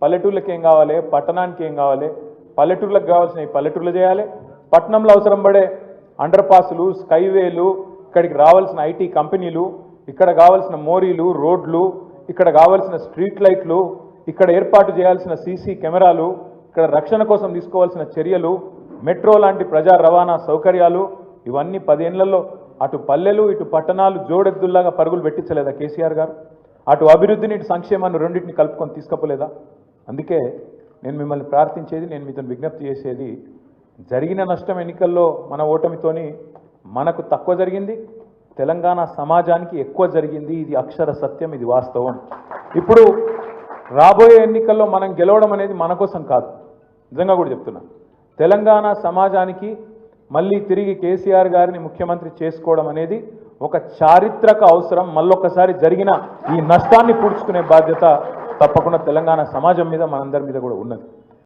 పల్లెటూళ్ళకి ఏం కావాలి, పట్టణానికి ఏం కావాలి, పల్లెటూళ్ళకి కావాల్సినవి పల్లెటూళ్ళు చేయాలి, పట్టణంలో అవసరం పడే అండర్ పాసులు, స్కైవేలు, ఇక్కడికి రావాల్సిన ఐటీ కంపెనీలు, ఇక్కడ కావాల్సిన మోరీలు, రోడ్లు, ఇక్కడ కావాల్సిన స్ట్రీట్ లైట్లు, ఇక్కడ ఏర్పాటు చేయాల్సిన సీసీ కెమెరాలు, ఇక్కడ రక్షణ కోసం తీసుకోవాల్సిన చర్యలు, మెట్రో లాంటి ప్రజా రవాణా సౌకర్యాలు, ఇవన్నీ 10 ఏళ్లలో అటు పల్లెలు ఇటు పట్టణాలు జోడెద్దుల్లాగా పరుగులు పెట్టించలేదా కేసీఆర్ గారు? అటు అభివృద్ధిని ఇటు సంక్షేమాన్ని రెండింటిని కలుపుకొని తీసుకపోలేదా? అందుకే నేను మిమ్మల్ని ప్రార్థించేది, నేను మీతో విజ్ఞప్తి చేసేది, జరిగిన నష్టం ఎన్నికల్లో మన ఓటమితోని మనకు తక్కువ జరిగింది, తెలంగాణ సమాజానికి ఎక్కువ జరిగింది. ఇది అక్షర సత్యం, ఇది వాస్తవం. ఇప్పుడు రాబోయే ఎన్నికల్లో మనం గెలవడం అనేది మన కోసం కాదు, నిజంగా కూడా చెప్తున్నా. తెలంగాణ సమాజానికి మళ్ళీ తిరిగి కేసీఆర్ గారిని ముఖ్యమంత్రి చేసుకోవడం అనేది ఒక చారిత్రక అవసరం. మళ్ళొక్కసారి జరిగిన ఈ నష్టాన్ని పూడ్చుకునే బాధ్యత తప్పకుండా తెలంగాణ సమాజం మీద, మనందరి మీద కూడా ఉన్నది.